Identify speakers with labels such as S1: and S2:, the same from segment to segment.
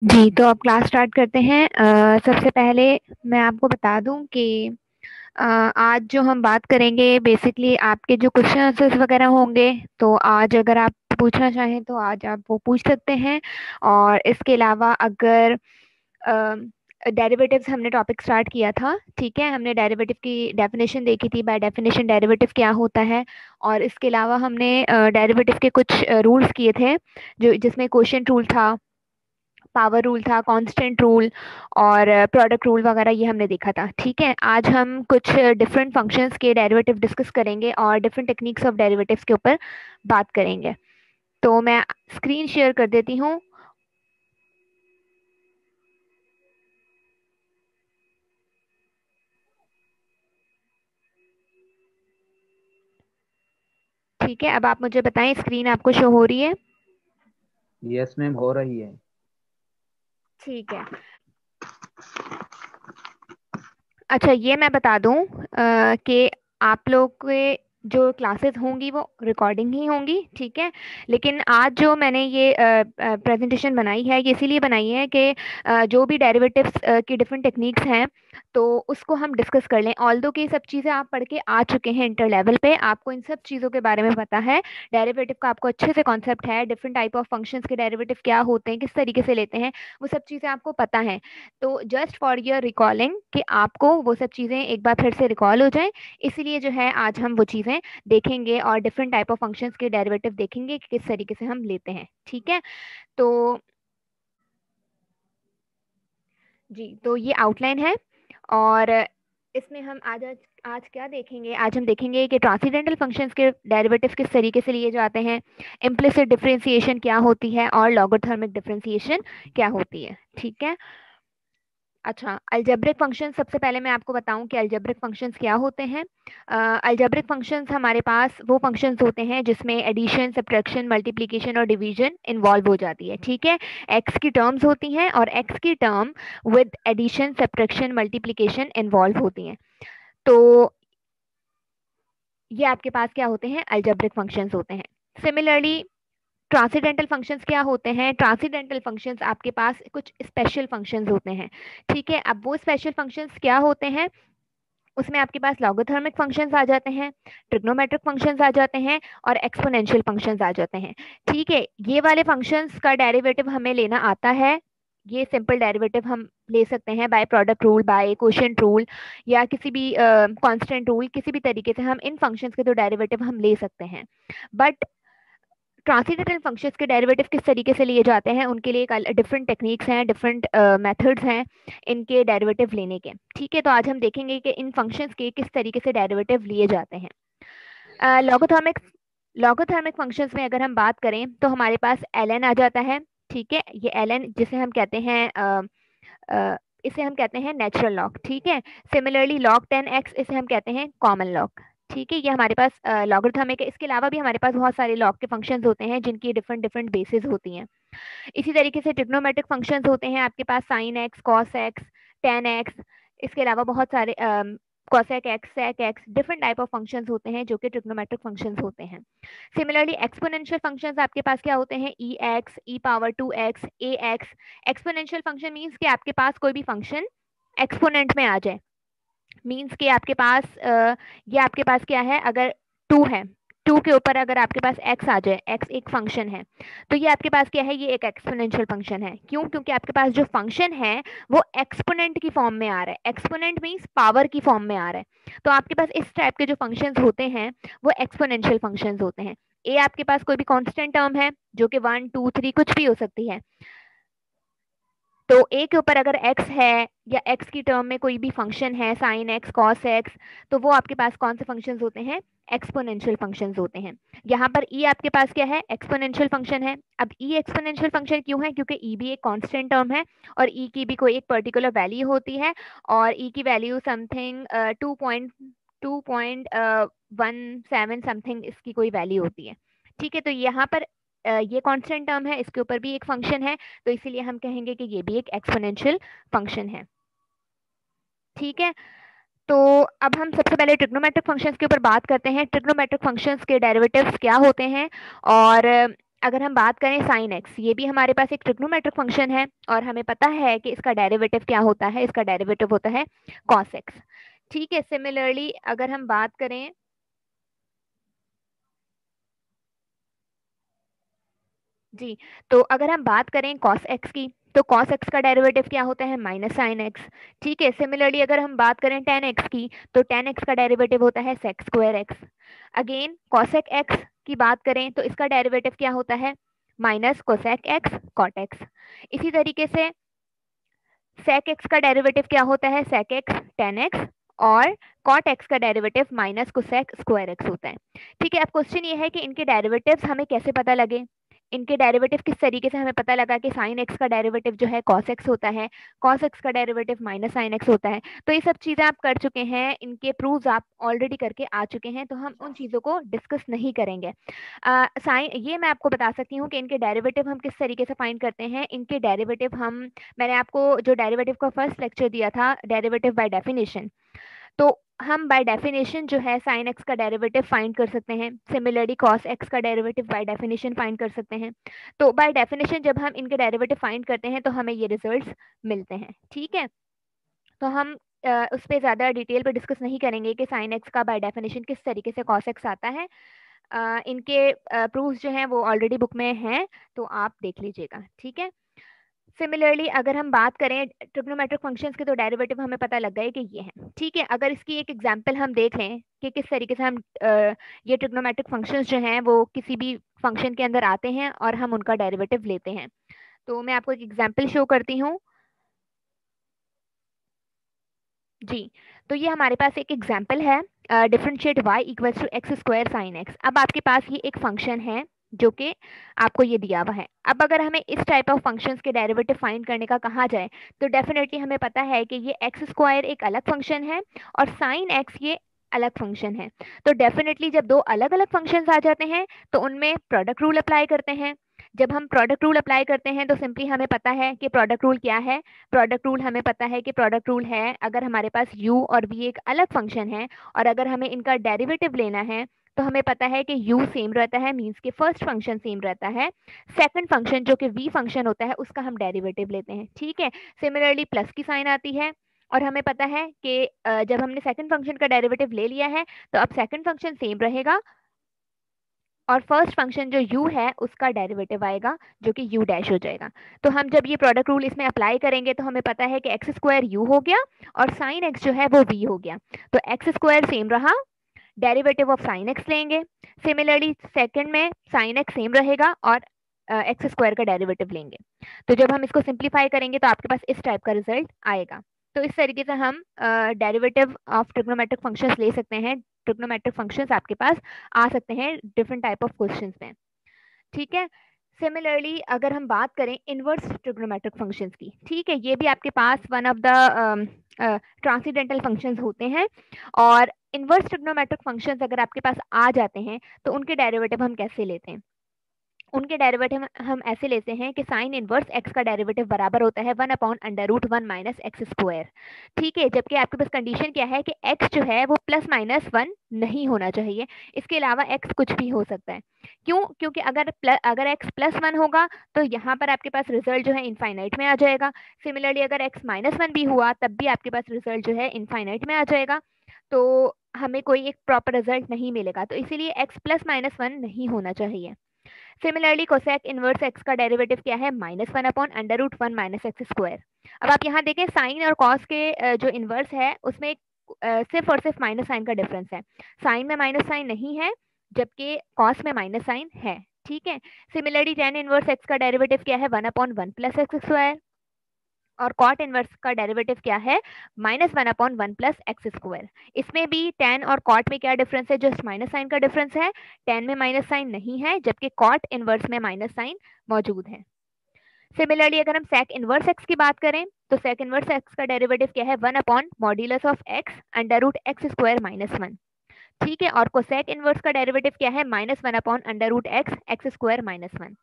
S1: जी, तो अब class start करते हैं। सबसे पहले मैं आपको बता दूं कि आज जो हम बात करेंगे बेसिकली आपके जो क्वेश्चन आंसर्स वगैरह होंगे, तो आज अगर आप पूछना चाहें तो आज आप वो पूछ सकते हैं। और इसके अलावा अगर डेरिवेटिव्स हमने टॉपिक स्टार्ट किया था, ठीक है, हमने डेरिवेटिव की डेफिनेशन देखी थी, बाय डेफिनेशन डेरिवेटिव क्या होता है। और इसके अलावा हमने डेरिवेटिव के कुछ रूल्स किए थे, जो जिसमें क्वोशिएंट रूल था, पावर रूल था, कांस्टेंट रूल और प्रोडक्ट रूल वगैरह, ये हमने देखा था। ठीक है, आज हम कुछ डिफरेंट फंक्शंस के डेरिवेटिव डिस्कस करेंगे और डिफरेंट टेक्निक्स ऑफ डेरिवेटिव्स के ऊपर बात करेंगे। तो मैं स्क्रीन शेयर कर देती हूँ। ठीक है, अब आप मुझे बताएं स्क्रीन आपको शो हो रही है?
S2: यस मैम, हो रही है।
S1: ठीक है। अच्छा, ये मैं बता दूं कि आप लोग के जो क्लासेस होंगी वो रिकॉर्डिंग ही होंगी, ठीक है। लेकिन आज जो मैंने ये प्रेजेंटेशन बनाई है, ये इसीलिए बनाई है कि जो भी डेरिवेटिव्स की डिफरेंट टेक्निक्स हैं, तो उसको हम डिस्कस कर लें। ऑल्दो कि सब चीज़ें आप पढ़ के आ चुके हैं इंटर लेवल पे, आपको इन सब चीज़ों के बारे में पता है, डेरिवेटिव का आपको अच्छे से कॉन्सेप्ट है, डिफरेंट टाइप ऑफ फंक्शंस के डेरिवेटिव क्या होते हैं, किस तरीके से लेते हैं, वो सब चीज़ें आपको पता है। तो जस्ट फॉर योर रिकॉलिंग कि आपको वो सब चीज़ें एक बार फिर से रिकॉल हो जाएं, इसीलिए जो है आज हम वो चीज़ें देखेंगे और डिफरेंट टाइप ऑफ फंक्शंस के डेरिवेटिव देखेंगे कि किस तरीके से हम लेते हैं। ठीक है, तो जी, तो ये आउटलाइन है। और इसमें हम आज क्या देखेंगे, आज हम देखेंगे कि ट्रांसेंडेंटल फंक्शंस के डेरिवेटिव किस तरीके से लिए जाते हैं, इम्प्लिसिट डिफरेंशिएशन क्या होती है और लॉगरिथमिक डिफरेंशिएशन क्या होती है। ठीक है। अच्छा, अलजेब्रिक फंक्शन, सबसे पहले मैं आपको बताऊं कि अलजेब्रिक फंक्शंस क्या होते हैं। अलजेब्रिक फंक्शंस हमारे पास वो फंक्शंस होते हैं जिसमें एडिशन, सब्ट्रैक्शन, मल्टीप्लिकेशन और डिवीजन इन्वॉल्व हो जाती है। ठीक है, एक्स की टर्म्स होती हैं और एक्स की term with addition, subtraction, multiplication involve होती हैं। तो ये आपके पास क्या होते हैं, अलजेब्रिक फंक्शंस होते हैं। सिमिलरली ट्रांसेंडेंटल फंक्शंस क्या होते हैं, ट्रांसेंडेंटल फंक्शंस आपके पास कुछ स्पेशल फंक्शंस होते हैं। ठीक है, अब वो स्पेशल फंक्शंस क्या होते हैं, उसमें आपके पास लॉगरिथमिक फंक्शंस आ जाते हैं, ट्रिग्नोमेट्रिक फंक्शंस आ जाते हैं और एक्सपोनेंशियल फंक्शंस आ जाते हैं। ठीक है, ये वाले फंक्शंस का डेरिवेटिव हमें लेना आता है। ये सिंपल डेरिवेटिव हम ले सकते हैं by product rule, by quotient rule, या किसी भी कांस्टेंट रूल, किसी भी तरीके से हम इन फंक्शंस के तो डेरिवेटिव हम ले सकते हैं। बट ट्रांसेंडेंटल फंक्शंस के डेरिवेटिव किस तरीके से लिए जाते हैं, उनके लिए एक डिफरेंट टेक्निक्स हैं, डिफरेंट मेथड्स हैं इनके डेरिवेटिव लेने के। ठीक है, तो आज हम देखेंगे कि इन फंक्शंस के किस तरीके से डेरिवेटिव लिए जाते हैं। लॉगरिथमिक लॉगरिथमिक फंक्शंस में अगर हम बात करें तो हमारे पास ln आ जाता है। ठीक है, ये ln जिसे हम कहते हैं इसे हम कहते हैं नेचुरल लॉग। ठीक है, सिमिलरली log 10x इसे हम कहते हैं कॉमन लॉग। ठीक है, ये हमारे पास लॉगरिथमिक है। इसके अलावा भी हमारे पास बहुत सारे लॉग के फंक्शंस होते हैं जिनकी डिफरेंट डिफरेंट बेसिस होती हैं। इसी तरीके से ट्रिग्नोमेट्रिक फंक्शंस होते हैं आपके पास, sine x, cos x, tan x. इसके अलावा बहुत सारे cosec x, sec x, different type of functions होते हैं जो कि ट्रिग्नोमेट्रिक फंक्शंस होते हैं। सिमिलरली एक्सपोनेंशियल फंक्शंस आपके पास क्या होते हैं, ई एक्स, ई पावर 2x, ए एक्स। एक्सपोनेंशियल फंक्शन मीन्स कि आपके पास कोई भी फंक्शन एक्सपोनेंट में आ जाए। मीन्स कि आपके पास ये आपके पास क्या है, अगर टू है, टू के ऊपर अगर आपके पास एक्स आ जाए, एक्स एक फंक्शन है, तो ये आपके पास क्या है, ये एक एक्सपोनेंशियल फंक्शन है। क्यों? क्योंकि आपके पास जो फंक्शन है वो एक्सपोनेंट की फॉर्म में आ रहा है। एक्सपोनेंट मीन्स पावर की फॉर्म में आ रहा है। तो आपके पास इस टाइप के जो फंक्शंस होते हैं वो एक्सपोनेंशियल फंक्शंस होते हैं। ए आपके पास कोई भी कांस्टेंट टर्म है जो कि 1 2 3 कुछ भी हो सकती है। तो ए के ऊपर अगर x है या x की टर्म में कोई भी फंक्शन है, साइन एक्स, कॉस एक्स, तो वो आपके पास कौन से फंक्शंस होते हैं, एक्सपोनेंशियल फंक्शंस होते हैं। यहाँ पर e आपके पास क्या है, एक्सपोनेंशियल फंक्शन है। अब e एक्सपोनेंशियल फंक्शन क्यों है, क्योंकि e भी एक कांस्टेंट टर्म है और e की भी कोई एक पर्टिकुलर वैल्यू होती है, और e की वैल्यू समथिंग 2.17 समथिंग इसकी कोई वैल्यू होती है। ठीक है, तो यहाँ पर ये कांस्टेंट टर्म है, इसके ऊपर भी एक फंक्शन है, तो इसीलिए हम कहेंगे कि ये भी एक एक्सपोनेंशियल फंक्शन है। ठीक है, तो अब हम सबसे पहले ट्रिग्नोमेट्रिक फंक्शंस के ऊपर बात करते हैं। ट्रिग्नोमेट्रिक फंक्शंस के डेरिवेटिव्स क्या होते हैं और अगर हम बात करें साइन एक्स, ये भी हमारे पास एक ट्रिग्नोमेट्रिक फंक्शन है और हमें पता है कि इसका डेरिवेटिव क्या होता है, इसका डेरिवेटिव होता है कॉस एक्स। ठीक है, सिमिलरली अगर हम बात करें जी, तो अगर हम बात करें कॉस एक्स की, तो कॉस एक्स का डेरिवेटिव क्या होता है, माइनस साइन एक्स। ठीक है, सिमिलरली अगर हम बात करें टेन एक्स की, तो टेन एक्स का डेरिवेटिव होता है sec square x. Again cosec x की बात करें तो इसका डेरिवेटिव क्या होता है, minus cosec x cot x. इसी तरीके से सेक एक्स का डेरिवेटिव क्या होता है, सेक एक्स टेन एक्स, और कॉट एक्स का derivative minus cosec square x होता है। ठीक है, अब क्वेश्चन ये है कि इनके डेरिवेटिव्स हमें कैसे पता लगे, इनके डेरिवेटिव किस तरीके से हमें पता लगा कि साइन एक्स का डेरिवेटिव जो है कॉस एक्स होता है, कॉस एक्स का डेरिवेटिव माइनस साइन एक्स होता है। तो ये सब चीजें आप कर चुके हैं, इनके प्रूव्स आप ऑलरेडी करके आ चुके हैं, तो हम उन चीजों को डिस्कस नहीं करेंगे। साइन ये मैं आपको बता सकती हूँ कि इनके डेरिवेटिव हम किस तरीके से फाइंड करते हैं। इनके डेरिवेटिव हम, मैंने आपको जो डेरिवेटिव का फर्स्ट लेक्चर दिया था, डेरिवेटिव बाय डेफिनेशन, तो हम बाय डेफिनेशन जो है साइन एक्स का डेरिवेटिव फाइंड कर सकते हैं। सिमिलरली कॉस एक्स का डेरिवेटिव बाय डेफिनेशन फाइंड कर सकते हैं। तो बाय डेफिनेशन जब हम इनके डेरिवेटिव फाइंड करते हैं तो हमें ये रिजल्ट्स मिलते हैं। ठीक है, तो हम उस पर ज़्यादा डिटेल पे डिस्कस नहीं करेंगे कि साइन एक्स का बाय डेफिनेशन किस तरीके से कॉस एक्स आता है। इनके प्रूफ्स जो हैं वो ऑलरेडी बुक में हैं, तो आप देख लीजिएगा। ठीक है, सिमिलरली अगर हम बात करें ट्रिग्नोमेट्रिक फंक्शंस के, तो डेरिवेटिव हमें पता लग गए कि ये है। ठीक है, अगर इसकी एक एग्जांपल हम देख लें कि किस तरीके से हम ये ट्रिग्नोमेट्रिक फंक्शंस जो हैं वो किसी भी फंक्शन के अंदर आते हैं और हम उनका डेरिवेटिव लेते हैं, तो मैं आपको एक एग्जांपल शो करती हूँ। जी, तो ये हमारे पास एक एग्जाम्पल है, differentiate y equals to x square sine x. अब आपके पास ये एक फंक्शन है जो कि आपको ये दिया हुआ है। अब अगर हमें इस टाइप ऑफ फंक्शंस के डेरिवेटिव फाइंड करने का कहा जाए, तो डेफिनेटली हमें पता है कि ये एक्स स्क्वायर एक अलग फंक्शन है और साइन एक्स ये अलग फंक्शन है। तो डेफिनेटली जब दो अलग अलग फंक्शंस आ जाते हैं तो उनमें प्रोडक्ट रूल अप्लाई करते हैं। जब हम प्रोडक्ट रूल अप्लाई करते हैं तो सिंपली हमें पता है कि प्रोडक्ट रूल क्या है। प्रोडक्ट रूल हमें पता है कि प्रोडक्ट रूल है, अगर हमारे पास u और v एक अलग फंक्शन है और अगर हमें इनका डेरिवेटिव लेना है, तो हमें पता है कि u सेम रहता है, मींस के फर्स्ट फंक्शन सेम रहता है, सेकंड फंक्शन जो कि v फंक्शन होता है उसका हम डेरिवेटिव लेते हैं। ठीक है, सिमिलरली प्लस की साइन आती है और हमें पता है कि जब हमने सेकंड फंक्शन का डेरिवेटिव ले लिया है तो अब सेकंड फंक्शन सेम रहेगा और फर्स्ट फंक्शन जो u है उसका डेरिवेटिव आएगा जो कि u डैश हो जाएगा। तो हम जब ये प्रोडक्ट रूल इसमें अप्लाई करेंगे तो हमें पता है कि एक्स स्क्वायर u हो गया और साइन x जो है वो v हो गया। तो एक्स स्क्वायर सेम रहा, डेरिवेटिव ऑफ साइन x लेंगे। सिमिलरली सेकंड में साइन x सेम रहेगा और एक्स स्क्वायर का डेरिवेटिव लेंगे। तो जब हम इसको सिंप्लीफाई करेंगे तो आपके पास इस टाइप का रिजल्ट आएगा। तो इस तरीके से हम डेरिवेटिव ऑफ ट्रिग्नोमेट्रिक फंक्शंस ले सकते हैं। ट्रिग्नोमेट्रिक फंक्शंस आपके पास आ सकते हैं डिफरेंट टाइप ऑफ क्वेश्चंस में। ठीक है, सिमिलरली अगर हम बात करें इनवर्स ट्रिग्नोमेट्रिक फंक्शंस की, ठीक है, ये भी आपके पास one of the transcendental functions होते हैं। और इनवर्स ट्रिग्नोमेट्रिक फंक्शंस अगर आपके पास आ जाते हैं तो उनके डेरिवेटिव हम कैसे लेते हैं। उनके डेरिवेटिव हम ऐसे लेते हैं कि साइन इनवर्स एक्स का डेरिवेटिव बराबर होता है 1/√1 माइनस एक्स स्क्वायर। ठीक है, जबकि आपके पास कंडीशन क्या है कि एक्स जो है वो प्लस माइनस 1 नहीं होना चाहिए, इसके अलावा एक्स कुछ भी हो सकता है। क्यों? क्योंकि अगर एक्स प्लस 1 होगा तो यहाँ पर आपके पास रिजल्ट जो है इनफाइनाइट में आ जाएगा। सिमिलरली अगर एक्स माइनस 1 भी हुआ तब भी आपके पास रिजल्ट जो है इनफाइनाइट में आ जाएगा, तो हमें कोई एक प्रॉपर रिजल्ट नहीं मिलेगा। तो इसीलिए एक्स प्लस माइनस 1 नहीं होना चाहिए। सिमिलरली कोसेक इनवर्स एक्स का डेरिवेटिव क्या है, -1/√1 माइनस एक्स स्क्वायर। अब आप यहाँ देखें साइन और कॉस के जो इनवर्स है उसमें सिर्फ और सिर्फ माइनस साइन का डिफरेंस है। साइन में माइनस साइन नहीं है जबकि कॉस में माइनस साइन है। ठीक है, सिमिलरली टेन इनवर्स एक्स का डेरिवेटिव क्या है, 1/1 प्लस एक्स स्क्वायर। और कॉट इनवर्स का डेरिवेटिव क्या है, -1/1 प्लस एक्स स्क्वायर। इसमें भी टेन और कॉट में क्या डिफरेंस है, जस्ट माइनस साइन का डिफरेंस है। टेन में माइनस साइन नहीं है जबकि कॉट इनवर्स में माइनस साइन मौजूद है। सिमिलरली अगर हम सेक इनवर्स एक्स की बात करें तो सेक इनवर्स एक्स का डेरिवेटिव क्या है, 1/मॉड्यूलस of x under root x square minus 1। ठीक है, और कोसेक इनवर्स का डेरिवेटिव क्या है, -1/√x एक्स स्क्वायर माइनस 1।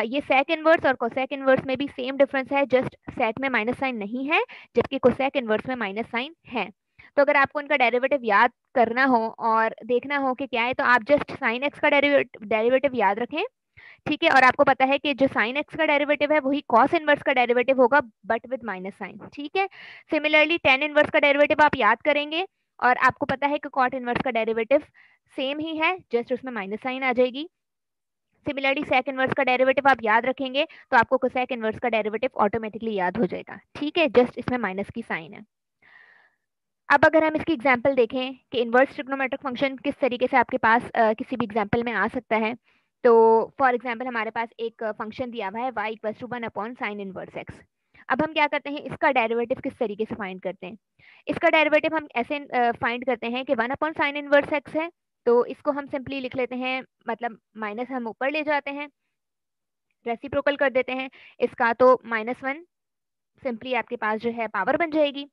S1: ये सेक इनवर्स और कोसेक इनवर्स में भी सेम डिफरेंस है, जस्ट सेक में माइनस साइन नहीं है जबकि कोसेक इनवर्स में माइनस साइन है। तो अगर आपको इनका डेरिवेटिव याद करना हो और देखना हो कि क्या है तो आप जस्ट साइन एक्स का डेरिवेटिव याद रखें ठीक है, और आपको पता है कि जो साइन एक्स का डेरिवेटिव है वही कॉस इनवर्स का डेरिवेटिव होगा बट विद माइनस साइन। ठीक है, सिमिलरली टेन इनवर्स का डेरिवेटिव आप याद करेंगे और आपको पता है कि कॉट इनवर्स का डेरिवेटिव सेम ही है, जस्ट उसमें माइनस साइन आ जाएगी। सिमिलरली सेक इनवर्स का डेरिवेटिव आप याद रखेंगे तो आपको कोसेक इनवर्स का डेरिवेटिव ऑटोमेटिकली याद हो जाएगा। ठीक है, जस्ट इसमें माइनस की साइन है। अब अगर हम इसकी एग्जांपल देखें कि इनवर्स ट्रिग्नोमेट्रिक फंक्शन किस तरीके से आपके पास किसी भी एग्जांपल में आ सकता है, तो फॉर एग्जांपल हमारे पास एक फंक्शन दिया हुआ है y equal to 1 upon sine inverse x। अब हम क्या करते हैं, इसका डेरिवेटिव किस तरीके से फाइंड करते हैं। इसका डेरिवेटिव हम ऐसे फाइंड करते हैं कि 1 अपॉन साइन इनवर्स x है, तो इसको हम सिंपली लिख लेते हैं, मतलब माइनस हम ऊपर ले जाते हैं, रेसिप्रोकल कर देते हैं इसका, तो -1 सिंपली आपके पास जो है पावर बन जाएगी।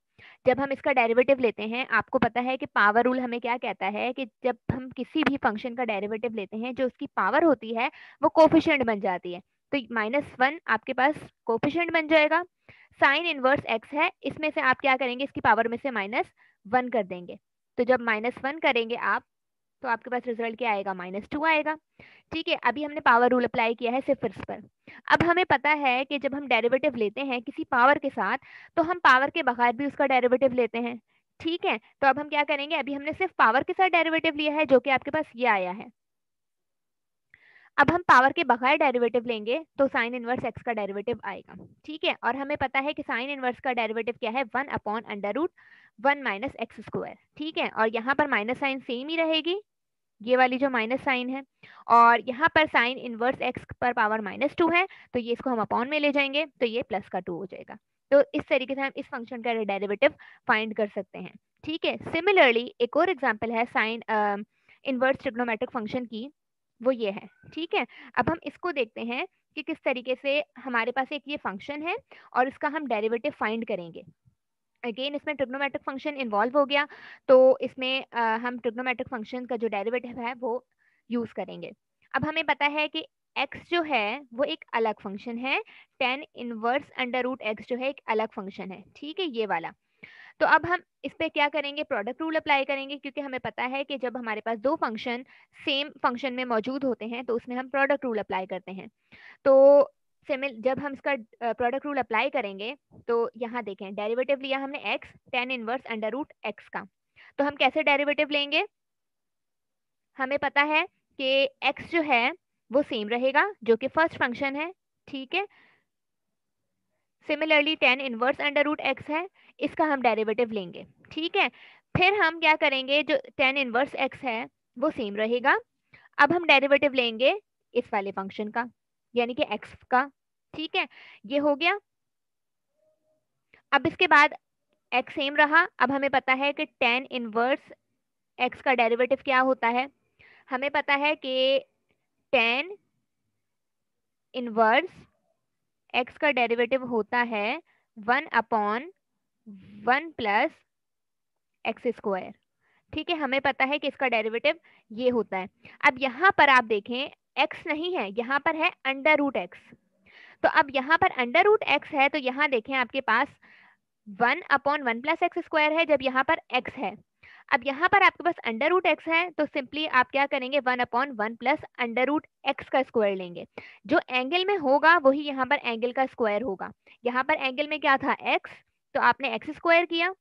S1: जब हम इसका डेरिवेटिव लेते हैं, आपको पता है कि पावर रूल हमें क्या कहता है कि जब हम किसी भी फंक्शन का डेरिवेटिव लेते हैं, जो उसकी पावर होती है वो कोफिशिएंट बन जाती है। तो -1 आपके पास कोफिशिएंट बन जाएगा। साइन इनवर्स एक्स है, इसमें से आप क्या करेंगे, इसकी पावर में से -1 कर देंगे। तो जब -1 करेंगे आप, तो आपके पास रिजल्ट क्या आएगा, -2 आएगा। ठीक है, अभी हमने पावर रूल अप्लाई किया है सिर्फ इस पर। अब हमें पता है कि जब हम डेरिवेटिव लेते हैं किसी पावर के साथ, तो हम पावर के बगैर भी उसका डेरिवेटिव लेते हैं। ठीक है, तो अब हम क्या करेंगे, अभी हमने सिर्फ पावर के साथ डेरिवेटिव लिया है जो कि आपके पास ये आया है। अब हम पावर के बगैर डेरिवेटिव लेंगे तो साइन इनवर्स एक्स का डेरिवेटिव आएगा। ठीक है, और हमें पता है कि साइन इनवर्स का डेरिवेटिव क्या है, 1 upon under root 1 minus x square. ठीक है, और यहाँ पर माइनस साइन सेम ही रहेगी, ये वाली जो माइनस साइन है, और यहाँ पर साइन इनवर्स एक्स पर पावर -2 है, तो ये इसको हम अपॉन में ले जाएंगे तो ये +2 हो जाएगा। तो इस तरीके से हम इस फंक्शन का डेरिवेटिव फाइंड कर सकते हैं। ठीक है, सिमिलरली एक और एग्जांपल है साइन इनवर्स ट्रिग्नोमेट्रिक फंक्शन की, वो ये है। ठीक है, अब हम इसको देखते हैं कि किस तरीके से हमारे पास एक ये फंक्शन है और इसका हम डेरिवेटिव फाइंड करेंगे। अगेन इसमें ट्रिग्नोमेट्रिक फंक्शन इन्वॉल्व हो गया, तो इसमें हम ट्रिग्नोमेट्रिक फंक्शन का जो डेरिवेटिव है वो यूज करेंगे। अब हमें पता है कि x जो है वो एक अलग फंक्शन है, tan inverse under root x जो है एक अलग फंक्शन है। ठीक है, ये वाला। तो अब हम इस पे क्या करेंगे, प्रोडक्ट रूल अप्लाई करेंगे, क्योंकि हमें पता है कि जब हमारे पास दो फंक्शन सेम फंक्शन में मौजूद होते हैं तो उसमें हम प्रोडक्ट रूल अप्लाई करते हैं। तो सिमिल जब हम इसका प्रोडक्ट रूल अप्लाई करेंगे, तो यहाँ देखें डेरिवेटिव लिया हमने x tan inverse under root x का, तो हम कैसे डेरिवेटिव लेंगे, हमें पता है कि x जो है वो सेम रहेगा जो कि फर्स्ट फंक्शन है। ठीक है, similarly tan inverse under root x है, इसका हम डेरिवेटिव लेंगे। ठीक है, फिर हम क्या करेंगे, जो टेन इनवर्स एक्स है वो सेम रहेगा। अब हम डेरिवेटिव लेंगे इस वाले फंक्शन का, यानी कि x का। ठीक है, ये हो गया। अब इसके बाद x सेम रहा, अब हमें पता है कि टेन इनवर्स x का डेरिवेटिव क्या होता है, हमें पता है कि टेन इनवर्स x का डेरिवेटिव होता है 1 अपॉन 1 प्लस एक्स स्क्वायर। ठीक है, हमें पता है कि इसका डेरिवेटिव ये होता है। अब यहाँ पर आप देखें x नहीं है, यहाँ पर है अंडर रूट एक्स। तो अब यहाँ पर अंडर रूट एक्स है, तो यहाँ देखें आपके पास 1 अपॉन 1 प्लस एक्स स्क्वायर है, जब यहाँ पर x है। अब यहाँ पर आपके पास अंडर रूट एक्स है, तो सिंपली आप क्या करेंगे, 1 upon 1 plus under root x का स्क्वायर लेंगे। जो एंगल में होगा वही यहाँ पर एंगल का स्क्वायर होगा। यहाँ पर एंगल में क्या था, x, तो आपने एक्स स्क्वायर किया।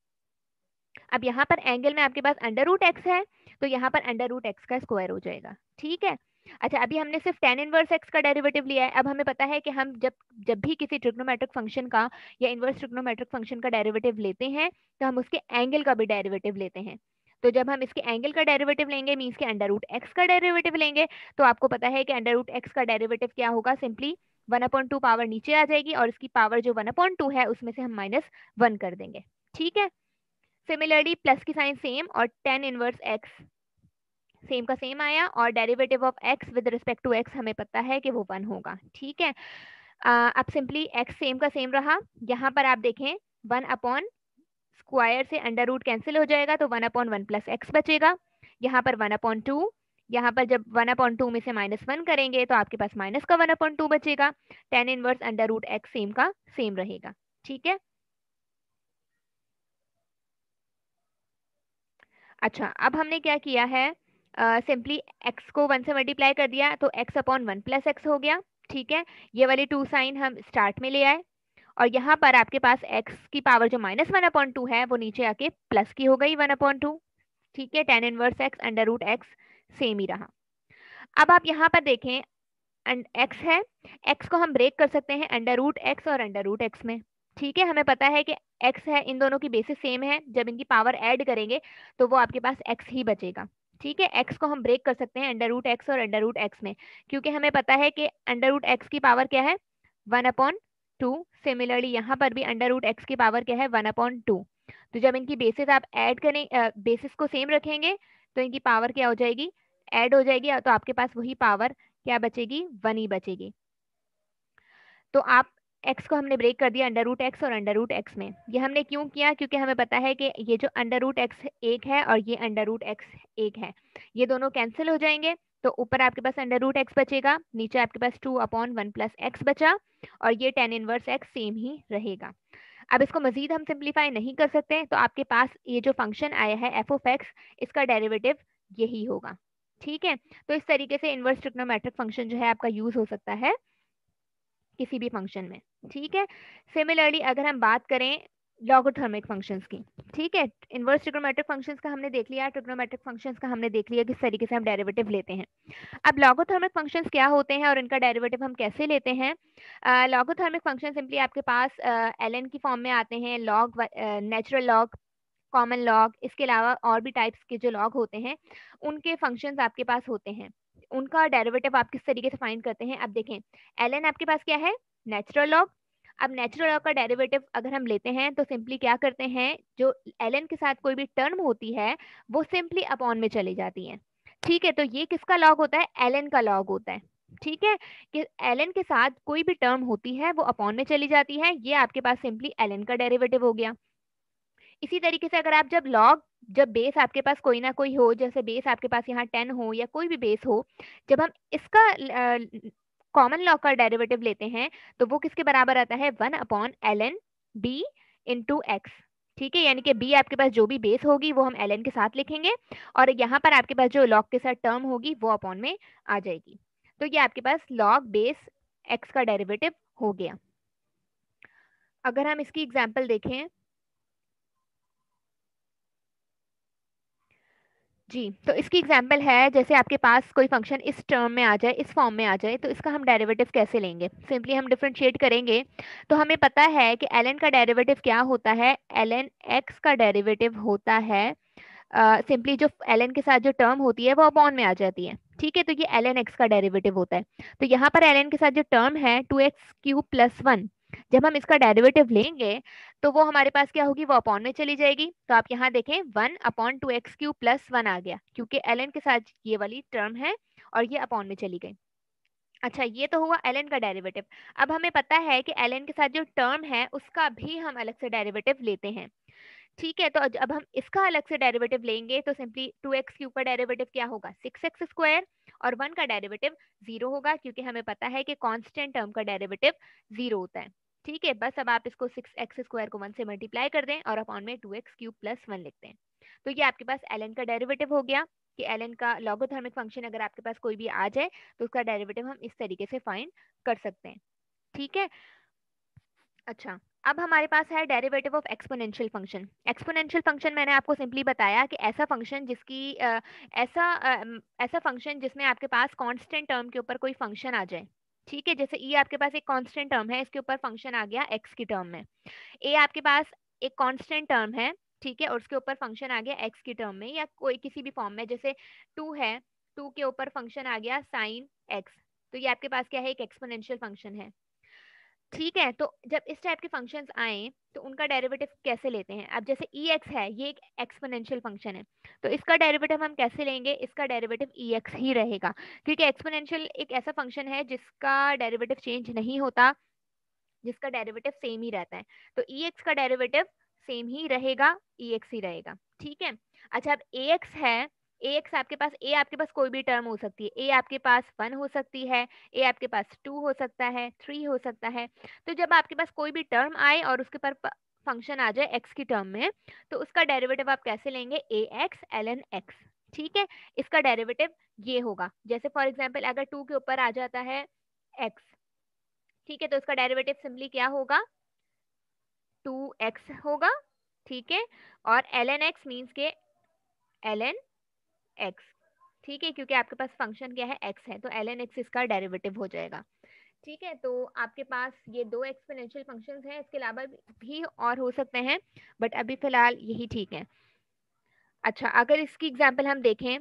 S1: अब यहाँ पर एंगल में आपके पास अंडर रूट एक्स है, तो यहाँ पर अंडर रूट एक्स का स्क्वायर हो जाएगा। ठीक है, अच्छा अभी हमने सिर्फ टेन इनवर्स एक्स का डेरिवेटिव लिया है। अब हमें पता है कि हम जब जब भी किसी ट्रिग्नोमेट्रिक फंक्शन का या इनवर्स ट्रिग्नोमेट्रिक फंक्शन का डेरिवेटिव लेते हैं, तो हम उसके एंगल का भी डेरिवेटिव लेते हैं। तो जब हम इसके एंगल का डेरिवेटिव लेंगे, मीन्स के अंडर रूट एक्स का डेरिवेटिव लेंगे, तो आपको पता है कि अंडर रूट एक्स का डेरिवेटिव क्या होगा, सिंपली 1/2 पावर नीचे आ जाएगी और इसकी पावर जो 1/2 है उसमें से हम -1 कर देंगे। ठीक है, सिमिलरली प्लस की साइन सेम और टेन इनवर्स एक्स सेम का सेम आया, और derivative of x with respect to x हमें पता है कि वो 1 होगा। ठीक है, अब सिंपली एक्स सेम का सेम रहा, यहाँ पर आप देखें 1 अपॉन स्क्वायर से अंडर रूट कैंसिल हो जाएगा, तो 1 अपॉन 1 प्लस एक्स बचेगा। यहाँ पर 1/2, यहाँ पर जब 1/2 में से -1 करेंगे तो आपके पास माइनस का 1/2 बचेगा। Tan inverse under root x same का सेम रहेगा। ठीक है, अच्छा अब हमने क्या किया है, सिंपली x को 1 से मल्टीप्लाई कर दिया तो x अपॉन 1 प्लस एक्स हो गया। ठीक है, ये वाली 2 साइन हम स्टार्ट में ले आए और यहाँ पर आपके पास x की पावर जो -1/2 है वो नीचे आके प्लस की हो गई 1/2। ठीक है, tan inverse x under root x same ही रहा। अब आप यहाँ पर देखें x है, x को हम ब्रेक कर सकते हैं अंडर रूट x और अंडर रूट x में। ठीक है, हमें पता है कि x है, इन दोनों की बेसिस सेम है, जब इनकी पावर ऐड करेंगे तो वो आपके पास x ही बचेगा। ठीक है, x को हम ब्रेक कर सकते हैं अंडर रूट x और अंडर रूट x में, क्योंकि हमें पता है कि अंडर रूट x की पावर क्या है 1/2। सिमिलरली यहाँ पर भी अंडर रूट x की पावर क्या है 1/2। तो जब इनकी बेसिस आप ऐड करें, बेसिस को सेम रखेंगे तो इनकी पावर क्या हो जाएगी, ऐड हो जाएगी, तो आपके पास वही पावर क्या बचेगी, 1 ही बचेगी। तो आप x को हमने ब्रेक कर दिया अंडर रूट x और अंडर रूट x में। ये हमने क्यों किया, क्योंकि हमें पता है कि ये जो अंडर रूट x एक है और ये अंडर रूट x एक है, ये दोनों कैंसिल हो जाएंगे, तो ऊपर आपके पास अंडर रूट x बचेगा, नीचे आपके पास 2/1 प्लस x बचा और ये tan इनवर्स x सेम ही रहेगा। अब इसको मजीद हम सिंप्लीफाई नहीं कर सकते, तो आपके पास ये जो फंक्शन आया है एफ ऑफ एक्स, इसका डेरिवेटिव यही होगा। ठीक है, तो इस तरीके से इनवर्स ट्रिग्नोमेट्रिक फंक्शन जो है आपका यूज हो सकता है किसी भी फंक्शन में। ठीक है, सिमिलरली अगर हम बात करें लॉगोथर्मिक फंक्शंस की, ठीक है, इनवर्स ट्रिग्नोमेट्रिक फंक्शंस का हमने देख लिया, ट्रिग्नोमेट्रिक फंक्शंस का हमने देख लिया किस तरीके से हम डेरिवेटिव लेते हैं। अब लॉगोथर्मिक फंक्शंस क्या होते हैं और इनका डेरिवेटिव हम कैसे लेते हैं। लॉगोथर्मिक फंक्शन सिंपली आपके पास ln की फॉर्म में आते हैं, log, natural log, common log, इसके अलावा और भी टाइप्स के जो लॉग होते हैं उनके फंक्शंस आपके पास होते हैं। उनका डेरिवेटिव आप किस तरीके से फाइंड करते हैं, अब देखें ln आपके पास क्या है, नेचुरल लॉग। अब नेचुरल लॉग का डेरिवेटिव अगर हम लेते हैं तो सिंपली क्या करते हैं, जो ln के साथ कोई भी टर्म होती है वो सिंपली अपॉन में चली जाती है। ठीक है, तो ये किसका लॉग होता है, ln का लॉग होता है। ठीक है, कि ln के साथ कोई भी टर्म होती है वो अपॉन में चली जाती है, ये आपके पास सिंपली ln का डेरिवेटिव हो गया। इसी तरीके से अगर आप जब बेस आपके पास कोई ना कोई हो, जैसे बेस आपके पास यहाँ 10 हो या कोई भी बेस हो, जब हम इसका कॉमन लॉग का डेरिवेटिव लेते हैं तो वो किसके बराबर आता है 1/ln b इंटू एक्स। ठीक है, यानी कि b आपके पास जो भी बेस होगी वो हम ln के साथ लिखेंगे और यहाँ पर आपके पास जो लॉग के साथ टर्म होगी वो अपॉन में आ जाएगी। तो ये आपके पास लॉग बेस x का डेरिवेटिव हो गया। अगर हम इसकी एग्जाम्पल देखें जी, तो इसकी एग्जांपल है, जैसे आपके पास कोई फंक्शन इस टर्म में आ जाए, इस फॉर्म में आ जाए, तो इसका हम डेरिवेटिव कैसे लेंगे, सिंपली हम डिफरेंशिएट करेंगे। तो हमें पता है कि ln का डेरिवेटिव क्या होता है, ln x का डेरिवेटिव होता है सिंपली जो ln के साथ जो टर्म होती है वो अपॉन में आ जाती है। ठीक है, तो ये ln x का डेरिवेटिव होता है। तो यहाँ पर ln के साथ जो टर्म है 2x³ + 1, जब हम इसका डेरिवेटिव लेंगे तो वो हमारे पास क्या होगी, वो अपॉन में चली जाएगी। तो आप यहाँ देखें 1/2x³ + 1 आ गया, क्योंकि ln के साथ ये वाली टर्म है और ये अपॉन में चली गई। अच्छा, ये तो हुआ ln का डेरिवेटिव। अब हमें पता है कि ln के साथ जो टर्म है उसका भी हम अलग से डेरिवेटिव लेते हैं। ठीक है, तो अब हम इसका अलग से डेरिवेटिव लेंगे तो सिंपली 2x³ का डेरिवेटिव क्या होगा 6x² और 1 का डेरिवेटिव 0 होगा, क्योंकि हमें पता है कि कांस्टेंट टर्म का डेरिवेटिव 0 होता है। ठीक है, बस अब आप इसको 6x² को 1 से मल्टीप्लाई कर दें और अपॉन में 2x³ + 1 लिखते हैं। तो ये आपके पास ln का डेरिवेटिव हो गया कि ln का लॉगोथर्मिक फंक्शन अगर आपके पास कोई भी आ जाए तो उसका डेरिवेटिव हम इस तरीके से फाइंड कर सकते हैं। ठीक है, अच्छा, अब हमारे पास है derivative of exponential function. Exponential function मैंने आपको सिंपली बताया कि ऐसा फंक्शन जिसकी ऐसा फंक्शन जिसमें आपके पास कांस्टेंट टर्म के ऊपर कोई फंक्शन आ जाए। ठीक है, जैसे e आपके पास एक कांस्टेंट टर्म है, इसके ऊपर फंक्शन आ गया x की टर्म में। a आपके पास एक कांस्टेंट टर्म है, ठीक है, और उसके ऊपर फंक्शन आ गया x की टर्म में या कोई किसी भी फॉर्म में, जैसे 2 है, 2 के ऊपर फंक्शन आ गया sin x। तो ये आपके पास क्या है, एक एक्सपोनेंशियल फंक्शन है। ठीक है, तो जब इस टाइप के फंक्शंस आए तो उनका डेरिवेटिव कैसे लेते हैं। अब जैसे ex है, ये एक एक्सपोनेंशियल फंक्शन है, तो इसका डेरिवेटिव हम कैसे लेंगे, इसका डेरिवेटिव ex ही रहेगा, क्योंकि एक्सपोनेंशियल एक ऐसा फंक्शन है जिसका डेरिवेटिव चेंज नहीं होता, जिसका डेरिवेटिव सेम ही रहता है। तो ex का डेरिवेटिव सेम ही रहेगा, ex ही रहेगा। ठीक है, अच्छा, अब ax है, ax आपके पास a आपके पास कोई भी टर्म हो सकती है, a आपके पास 1 हो सकती है, a आपके पास 2 हो सकता है, 3 हो सकता है। तो जब आपके पास कोई भी टर्म आए और उसके पर फंक्शन आ जाए x की टर्म में, तो उसका डेरिवेटिव आप कैसे लेंगे, ax ln x। ठीक है, इसका डेरिवेटिव ये होगा। जैसे फॉर एग्जाम्पल अगर 2 के ऊपर आ जाता है x, ठीक है, तो इसका डेरिवेटिव सिंपली क्या होगा, 2x होगा। ठीक है, और ln x मीन्स के ln x, ठीक है, क्योंकि आपके पास फंक्शन क्या है, x है, तो ln x इसका डेरिवेटिव हो जाएगा। ठीक है, तो आपके पास ये दो एक्सपोनेंशियल फंक्शंस हैं, इसके अलावा भी और हो सकते हैं, बट अभी फिलहाल यही ठीक है। अच्छा, अगर इसकी एग्जांपल हम देखें,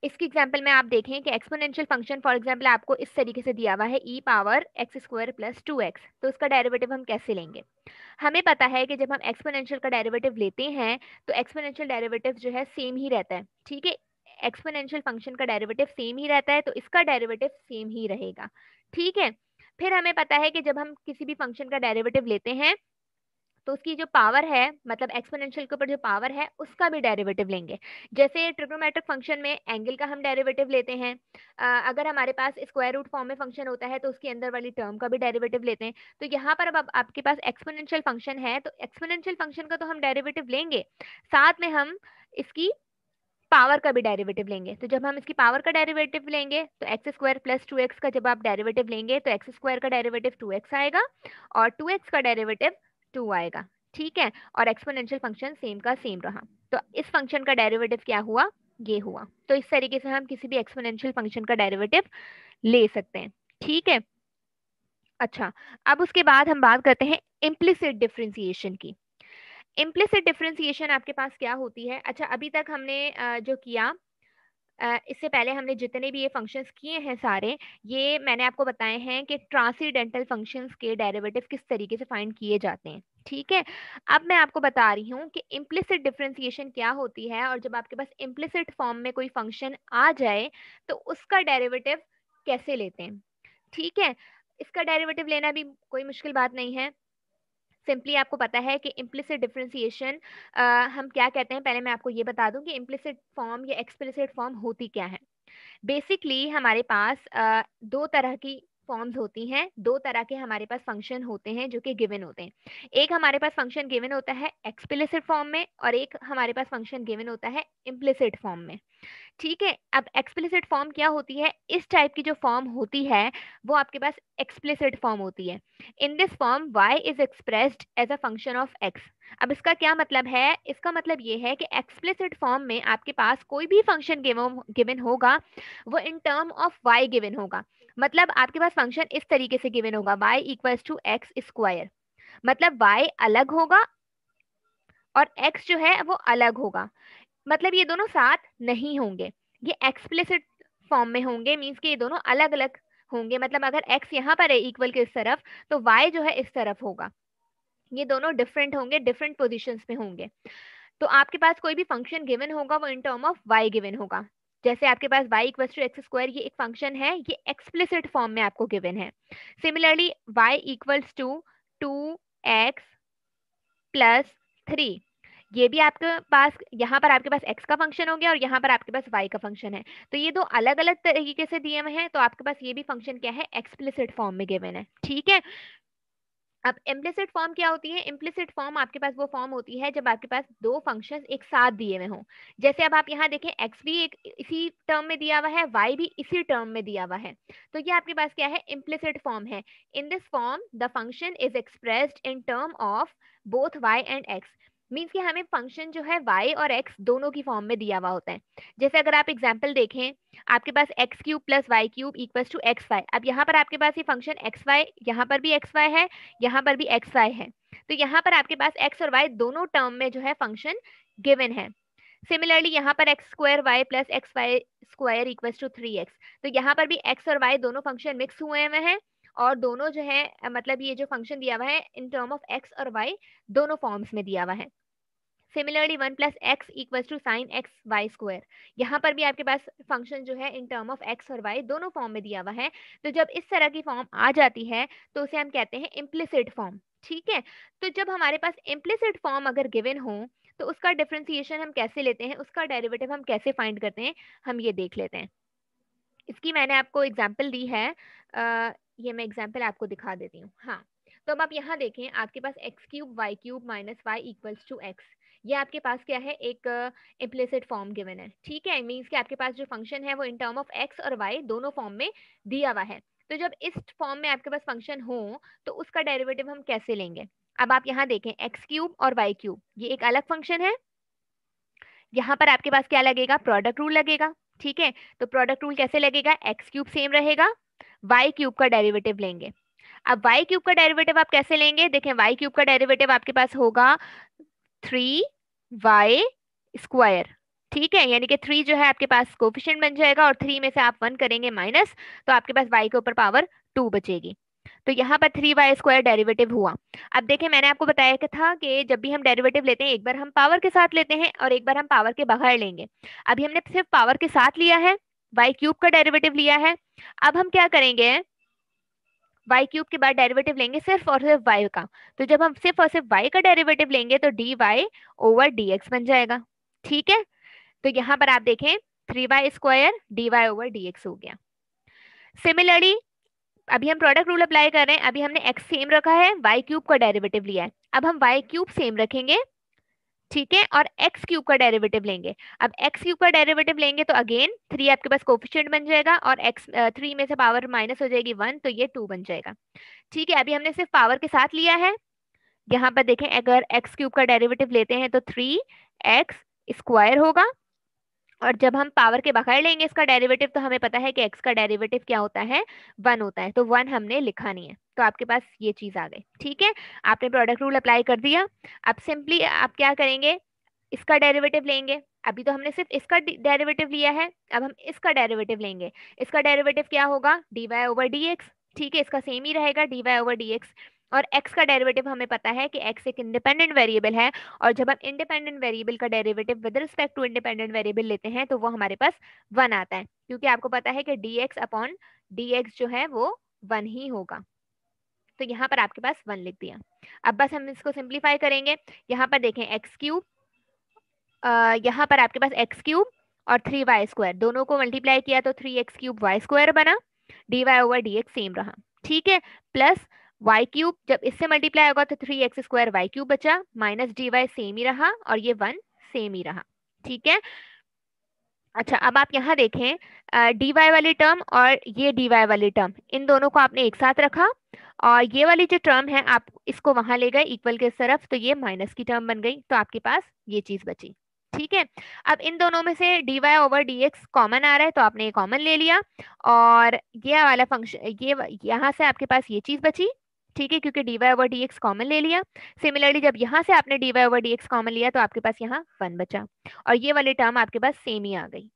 S1: इसकी एग्जांपल में आप देखें कि एक्सपोनेंशियल फंक्शन फॉर एग्जांपल आपको इस तरीके से दिया हुआ है e power x square plus 2x, तो इसका डेरिवेटिव हम कैसे लेंगे। हमें पता है कि जब हम एक्सपोनेंशियल का डेरिवेटिव लेते हैं तो एक्सपोनेंशियल डेरिवेटिव जो है सेम ही रहता है। ठीक है, एक्सपोनेंशियल फंक्शन का डेरिवेटिव सेम ही रहता है, तो इसका डेरिवेटिव सेम ही रहेगा। ठीक है, फिर हमें पता है कि जब हम किसी भी फंक्शन का डेरिवेटिव लेते हैं तो उसकी जो पावर है, मतलब एक्सपोनेंशियल के ऊपर जो पावर है उसका भी डेरिवेटिव लेंगे। जैसे ट्रिग्नोमेट्रिक फंक्शन में एंगल का हम डेरिवेटिव लेते हैं, अगर हमारे पास स्क्वायर रूट फॉर्म में फंक्शन होता है तो उसके अंदर वाली टर्म का भी डेरिवेटिव लेते हैं। तो यहाँ पर अब आपके पास एक्सपोनेंशियल फंक्शन है तो एक्सपोनेंशियल फंक्शन का तो हम डेरिवेटिव लेंगे, साथ में हम इसकी पावर का भी डेरिवेटिव लेंगे। तो जब हम इसकी पावर का डेरिवेटिव लेंगे तो एक्स स्क्वायर प्लस 2x का जब आप डेरिवेटिव लेंगे तो एक्स स्क्वायर का डेरिवेटिव 2x आएगा और 2x का डेरिवेटिव 2 आएगा। ठीक है, और एक्सपोनेंशियल फंक्शन सेम का सेम रहा, तो इस फंक्शन का डेरिवेटिव क्या हुआ, ये हुआ। तो इस तरीके से हम किसी भी एक्सपोनेंशियल फंक्शन का डेरिवेटिव ले सकते हैं। ठीक है, अच्छा, अब उसके बाद हम बात करते हैं इम्प्लिसिट डिफरेंशिएशन की। इम्प्लिसिट डिफरेंशिएशन आपके पास क्या होती है। अच्छा, अभी तक हमने जो किया, इससे पहले हमने जितने भी ये फंक्शंस किए हैं सारे, ये मैंने आपको बताए हैं कि ट्रांसीडेंटल फंक्शंस के डेरिवेटिव किस तरीके से फाइंड किए जाते हैं। ठीक है, अब मैं आपको बता रही हूँ कि इम्प्लिसिट डिफरेंशिएशन क्या होती है, और जब आपके पास इम्प्लिसिट फॉर्म में कोई फंक्शन आ जाए तो उसका डेरिवेटिव कैसे लेते हैं। ठीक है, इसका डेरिवेटिव लेना भी कोई मुश्किल बात नहीं है। सिंपली आपको पता है कि इम्प्लिसिट डिफरेंशिएशन हम क्या कहते हैं, पहले मैं आपको ये बता दूं कि इम्प्लिसिट फॉर्म या एक्सप्लिसिट फॉर्म होती क्या है। बेसिकली हमारे पास दो तरह की फॉर्म्स होती हैं, दो तरह के हमारे पास फंक्शन होते हैं जो कि गिवन होते हैं। एक हमारे पास फंक्शन गिवन होता है एक्सप्लिसिट फॉर्म में और एक हमारे पास फंक्शन गिवन होता है इम्प्लिसिट फॉर्म में। ठीक है, अब एक्सप्लिसिट फॉर्म क्या होती है, इस टाइप की जो फॉर्म होती है वो आपके पास एक्सप्लिसिट फॉर्म होती है। In this form y is expressed as a function of x। अब इसका क्या मतलब है, इसका मतलब ये है कि एक्सप्लिसिट फॉर्म में आपके पास कोई भी फंक्शन गिवन होगा वो in term of y given होगा। मतलब आपके पास फंक्शन इस तरीके से गिवन होगा y equals to x square, मतलब y अलग होगा और x जो है वो अलग होगा, मतलब ये दोनों साथ नहीं होंगे, ये एक्सप्लिसिट फॉर्म में होंगे, मींस कि ये दोनों अलग अलग होंगे। मतलब अगर x यहाँ पर है इक्वल के इस तरफ तो y जो है इस तरफ होगा, ये दोनों डिफरेंट होंगे, डिफरेंट पोजीशंस में होंगे। तो आपके पास कोई भी फंक्शन गिवन होगा वो in term of y given होगा। जैसे आपके पास y equal to x square ये एक फंक्शन है, ये एक्सप्लिसिट फॉर्म में आपको गिवन है। Similarly y equals to 2x plus 3, ये भी आपके पास, यहाँ पर आपके पास x का फंक्शन हो गया और यहाँ पर आपके पास y का फंक्शन है, तो ये दो अलग अलग तरीके से दिए हुए हैं, तो आपके पास ये भी फंक्शन क्या है, एक्सप्लिसिट फॉर्म में गिवन है। ठीक है, अब इम्प्लिसिट फॉर्म क्या होती है, इम्प्लिसिट फॉर्म आपके पास वो फॉर्म होती है जब आपके पास दो फंक्शंस एक साथ दिए हुए हों। जैसे अब आप यहाँ देखें x भी एक इसी टर्म में दिया हुआ है, y भी इसी टर्म में दिया हुआ है, तो ये आपके पास क्या है, इम्प्लिसिट फॉर्म है। In this form the function is expressed in term of both y and x। Means कि हमें फंक्शन जो है y और x दोनों की फॉर्म में दिया हुआ होता है। जैसे अगर आप एग्जाम्पल देखें, आपके पास x cube plus y cube equals to x y, अब यहाँ पर आपके पास ये फंक्शन एक्स वाई, यहाँ पर भी एक्स वाई है, यहाँ पर भी एक्स वाई है, तो यहाँ पर आपके पास एक्स और वाई दोनों टर्म में जो है फंक्शन गिवन है। सिमिलरली यहाँ पर x square y plus x y square equals to 3x, तो यहाँ पर भी एक्स और वाई दोनों फंक्शन मिक्स हुए हुए हैं और दोनों जो है मतलब ये जो फंक्शन दिया हुआ है इन टर्म ऑफ एक्स और वाई दोनों फॉर्म्स में दिया हुआ है। Similarly 1 plus x equals to sine x y square, यहाँ पर भी आपके पास फंक्शन जो है इन टर्म ऑफ एक्स और वाई दोनों फॉर्म में दिया हुआ है। तो जब इस तरह की फॉर्म आ जाती है तो उसे हम कहते हैं इम्प्लिसिट फॉर्म। ठीक है, तो जब हमारे पास इम्प्लिसिट फॉर्म अगर गिवन हो तो उसका डिफरेंशिएशन हम कैसे लेते हैं, उसका डेरिवेटिव हम कैसे फाइंड करते हैं, हम ये देख लेते हैं। इसकी मैंने आपको एग्जाम्पल दी है, ये मैं एग्जाम्पल आपको दिखा देती हूँ। हाँ, तो अब आप यहाँ देखें, आपके पास x cube y minus y equals to x, ये आपके पास क्या है, एक इम्प्लिसिट फॉर्म गिवन है, ठीक है। मींस कि आपके पास जो फंक्शन है वो इन टर्म ऑफ एक्स और वाई दोनों फॉर्म में दिया हुआ है। तो जब इस फॉर्म में आपके पास फंक्शन हो तो उसका डेरिवेटिव हम कैसे लेंगे। अब आप यहाँ देखें, एक्स क्यूब और वाई क्यूब ये एक अलग फंक्शन है। यहाँ पर आपके पास क्या लगेगा, प्रोडक्ट रूल लगेगा, ठीक है। तो प्रोडक्ट रूल कैसे लगेगा, एक्स क्यूब सेम रहेगा, वाई क्यूब का डेरिवेटिव लेंगे। अब वाई क्यूब का डेरिवेटिव आप कैसे लेंगे, देखें वाई क्यूब का डेरिवेटिव आपके पास होगा 3y स्क्वायर, ठीक है। यानी कि 3 जो है आपके पास कोफिशिएंट बन जाएगा और 3 में से आप 1 करेंगे माइनस, तो आपके पास y के ऊपर पावर 2 बचेगी। तो यहाँ पर 3y स्क्वायर डेरिवेटिव हुआ। अब देखें, मैंने आपको बताया कि था कि जब भी हम डेरिवेटिव लेते हैं एक बार हम पावर के साथ लेते हैं और एक बार हम पावर के बगैर लेंगे। अभी हमने सिर्फ पावर के साथ लिया है, y क्यूब का डेरिवेटिव लिया है। अब हम क्या करेंगे, y क्यूब के बाद डेरिवेटिव लेंगे सिर्फ और सिर्फ y का। तो जब हम सिर्फ और सिर्फ y का डेरिवेटिव लेंगे तो dy ओवर dx बन जाएगा, ठीक है। तो यहाँ पर आप देखें 3y square dy over dx हो गया। सिमिलरली अभी हम प्रोडक्ट रूल अप्लाई कर रहे हैं, अभी हमने x सेम रखा है, y क्यूब का डेरिवेटिव लिया है, अब हम y क्यूब सेम रखेंगे, ठीक है, और एक्स क्यूब का डेरिवेटिव लेंगे। अब एक्स क्यूब का डेरिवेटिव लेंगे तो अगेन 3 आपके पास कोफिशिएंट बन जाएगा और एक्स 3 में से पावर माइनस हो जाएगी 1, तो ये 2 बन जाएगा, ठीक है। अभी हमने सिर्फ पावर के साथ लिया है। यहाँ पर देखें, अगर एक्स क्यूब का डेरिवेटिव लेते हैं तो 3x स्क्वायर होगा, और जब हम पावर के बगैर लेंगे इसका डेरिवेटिव तो हमें पता है कि x का डेरिवेटिव क्या होता है, 1 होता है, तो 1 हमने लिखा नहीं है, तो आपके पास ये चीज आ गई, ठीक है। आपने प्रोडक्ट रूल अप्लाई कर दिया। अब सिंपली आप क्या करेंगे, इसका डेरिवेटिव लेंगे। अभी तो हमने सिर्फ इसका डेरिवेटिव लिया है, अब हम इसका डेरिवेटिव लेंगे। इसका डेरिवेटिव क्या होगा, dy ओवर dx, ठीक है, इसका सेम ही रहेगा dy ओवर dx। और x का डेरिवेटिव हमें पता है कि x एक इंडिपेंडेंट वेरिएबल है, और जब हम इंडिपेंडेंट वेरिएबल का derivative with respect to independent variable लेते हैं तो वो हमारे पास 1 आता है, क्योंकि आपको पता है कि dx अपॉन dx जो है वो 1 ही होगा। तो यहाँ पर आपके पास 1 लिख दिया। अब बस हम इसको सिंप्लीफाई करेंगे। यहाँ पर देखें एक्स क्यूब, यहाँ पर आपके पास एक्स क्यूब और 3y स्क्वायर दोनों को मल्टीप्लाई किया तो 3x क्यूब वाई स्क्वायर बना, dy ओवर dx सेम रहा, ठीक है। प्लस y क्यूब जब इससे मल्टीप्लाई होगा तो 3x स्क्वायर वाई क्यूब बचा, माइनस dy सेम ही रहा, और ये 1 सेम ही रहा, ठीक है। अच्छा, अब आप यहाँ देखें dy वाली टर्म और ये dy वाली टर्म, इन दोनों को आपने एक साथ रखा, और ये वाली जो टर्म है आप इसको वहां ले गए इक्वल के तरफ, तो ये माइनस की टर्म बन गई, तो आपके पास ये चीज बची, ठीक है। अब इन दोनों में से dy ओवर dx कॉमन आ रहा है तो आपने ये कॉमन ले लिया, और ये वाला फंक्शन ये यहाँ से आपके पास ये चीज बची, ठीक है, क्योंकि dy ओवर dx कॉमन ले लिया। सिमिलरली जब यहाँ से आपने dy ओवर dx कॉमन लिया तो आपके पास यहाँ 1 बचा, और ये वाली टर्म आपके पास सेम ही आ गई।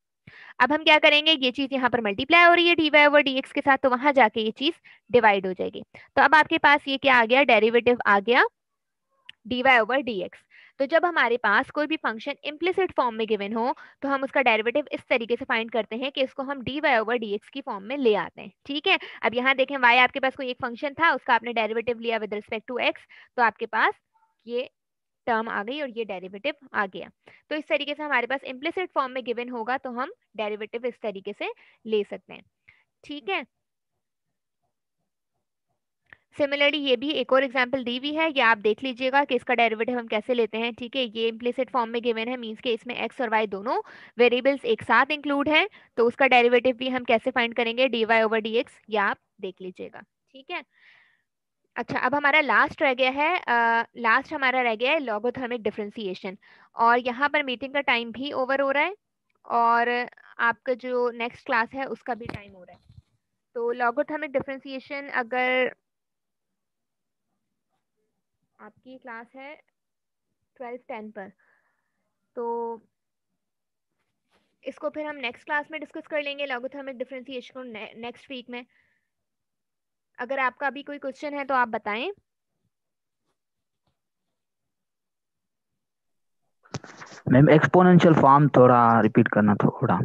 S1: अब हम क्या करेंगे, ये चीज यहाँ पर मल्टीप्लाई हो रही है dy ओवर dx के साथ, तो वहां जाके ये चीज डिवाइड हो जाएगी। तो अब आपके पास ये क्या आ गया, डेरिवेटिव आ गया dy ओवर dx। तो जब हमारे पास कोई भी फंक्शन इम्प्लिसिट फॉर्म में गिवन हो तो हम उसका डेरिवेटिव इस तरीके से फाइंड करते हैं कि इसको हम dy ओवर dx की फॉर्म में ले आते हैं, ठीक है। अब यहाँ देखें, y आपके पास कोई एक फंक्शन था, उसका आपने डेरिवेटिव लिया विद रिस्पेक्ट टू x, तो आपके पास ये टर्म आ गई और ये डेरिवेटिव आ गया। तो इस तरीके से हमारे पास इम्प्लिसिट फॉर्म में गिवन होगा तो हम डेरिवेटिव इस तरीके से ले सकते हैं, ठीक है। सिमिलरली ये भी एक और एग्जांपल दी हुई है, ये आप देख लीजिएगा कि इसका डेरिवेटिव हम कैसे लेते हैं, ठीक है। ये इम्प्लिसिट फॉर्म में गिवन है, मींस के इसमें x और y दोनों वेरिएबल्स एक साथ इंक्लूड हैं, तो उसका डेरिवेटिव भी हम कैसे फाइंड करेंगे, dy ओवर dx, ये आप देख लीजिएगा, ठीक है। अच्छा, अब हमारा लास्ट रह गया है, लास्ट हमारा रह गया है लॉगोथर्मिक डिफरेंशिएशन, और यहाँ पर मीटिंग का टाइम भी ओवर हो रहा है, और आपका जो नेक्स्ट क्लास है उसका भी टाइम हो रहा है। तो लॉगोथर्मिक डिफरेंशिएशन अगर आपकी क्लास है 12:10 पर, तो इसको फिर हम नेक्स्ट क्लास में डिस्कस कर लेंगे लॉगोथर्मिक डिफरेंशिएशन को नेक्स्ट वीक में। अगर आपका अभी कोई क्वेश्चन है तो आप बताएं।
S2: मैम एक्सपोनेंशियल फॉर्म थोड़ा रिपीट करना थोड़ा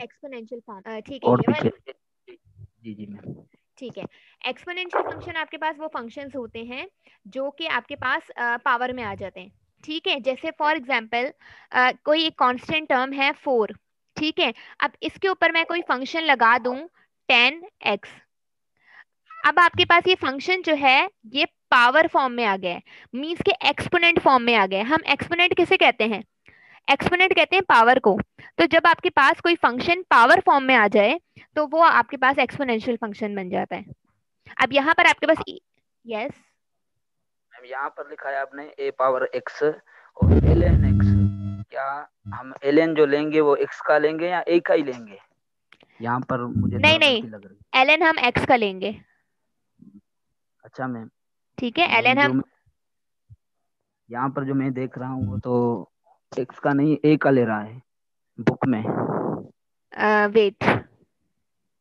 S1: एक्सपोनेंशियल फॉर्म, ठीक है,
S2: और
S1: ये
S2: पीछे।
S1: वाली,
S2: जी जी मैम।
S1: ठीक है। एक्सपोनेंशियल फंक्शन आपके पास वो फंक्शंस होते हैं जो कि आपके पास पावर में आ जाते हैं, ठीक है। जैसे फॉर एग्जांपल कोई एक कांस्टेंट टर्म है 4, ठीक है। अब इसके ऊपर मैं कोई फंक्शन लगा दूं 10x, अब आपके पास ये फंक्शन जो है ये पावर फॉर्म में आ गया है, मीन्स के एक्सपोनेंट फॉर्म में आ गया है। हम एक्सपोनेंट किसे कहते हैं? एक्सपोनेंट कहते हैं पावर को। तो जब आपके पास कोई फंक्शन पावर फॉर्म में आ जाए तो वो आपके पास एक्सपोनेंशियल फंक्शन बन जाता है। अब यहाँ पर आपके पास यस।
S2: मैम यहाँ पर लिखा है आपने ए पावर एक्स और एल एन एक्स, क्या हम एल एन जो लेंगे वो एक्स का लेंगे या ए का ही लेंगे? यहाँ पर मुझे
S1: नहीं
S2: थोड़ा
S1: नहीं,
S2: गलती लग रही
S1: ln हम x का लेंगे।
S2: है। अच्छा मैम।
S1: ठीक है,
S2: मैम
S1: ln
S2: जो
S1: हम
S2: यहाँ पर जो मैं देख रहा हूँ वो तो एक्स का नहीं ए का ले रहा है बुक में।
S1: Wait,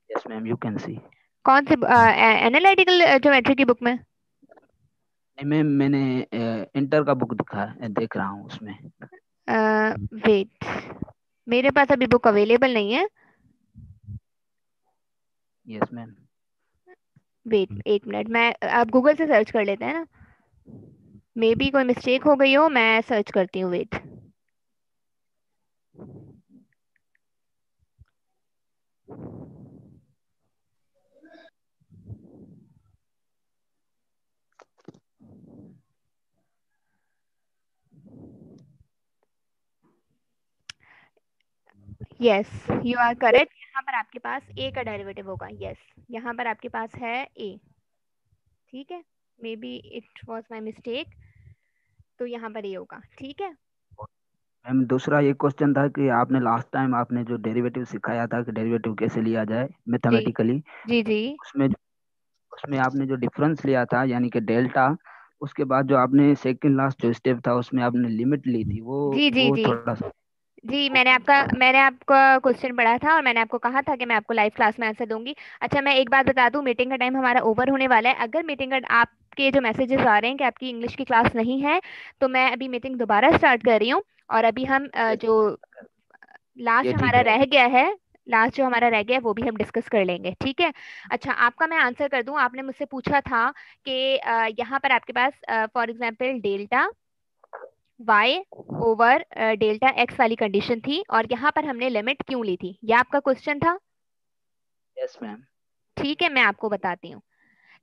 S2: yes ma'am, you can see.
S1: कौन से एनालिटिकल ज्योमेट्री की बुक में?
S2: नहीं मैम, मैंने इंटर का बुक दिखा है, देख रहा हूँ उसमें।
S1: वेट, मेरे पास अभी बुक अवेलेबल नहीं है।
S2: Yes ma'am.
S1: वेट एक मिनट, मैं आप गूगल से सर्च कर लेते हैं ना, मे बी कोई मिस्टेक हो गई हो, मैं सर्च करती हूँ। Wait, yes, you are correct. यहाँ पर आपके पास a का डेरिवेटिव होगा। यस, यहाँ पर आपके पास है a। ठीक है, maybe it was my mistake, तो यहाँ पर a होगा। ठीक है।
S2: मैम दूसरा ये क्वेश्चन था कि आपने लास्ट टाइम आपने जो डेरिवेटिव सिखाया था कि डेरिवेटिव कैसे लिया जाए
S1: जी
S2: मैथमेटिकली,
S1: जी जी
S2: उसमें उसमें आपने जो डिफरेंस लिया था यानी कि डेल्टा, उसके बाद जो आपने सेकंड लास्ट जो स्टेप था उसमें आपने लिमिट ली थी, वो
S1: जी जी
S2: वो
S1: जी
S2: थोड़ा सा
S1: जी,
S2: वो कैसे था?
S1: मैंने आपका क्वेश्चन पढ़ा था और मैंने आपको कहा था कि मैं आपको लाइव क्लास में आंसर दूंगी। अच्छा, मैं एक बात बता दूं, मीटिंग का टाइम हमारा ओवर होने वाला है। अगर मीटिंग का आपके जो मैसेजेस आ रहे हैं कि आपकी इंग्लिश की क्लास नहीं है, तो मैं अभी मीटिंग दोबारा स्टार्ट कर रही हूँ। और अभी हम जो लास्ट
S2: ये ठीक
S1: हमारा रह
S2: रहेगा।
S1: गया है, लास्ट जो हमारा रह गया है वो भी हम डिस्कस कर लेंगे। ठीक है। अच्छा, आपका मैं आंसर कर दूं। आपने मुझसे पूछा था कि यहाँ पर आपके पास for example delta y over delta x वाली कंडीशन थी, और यहाँ पर हमने लिमिट क्यों ली थी, यह आपका क्वेश्चन था।
S2: Yes ma'am.
S1: ठीक है, मैं आपको बताती हूँ।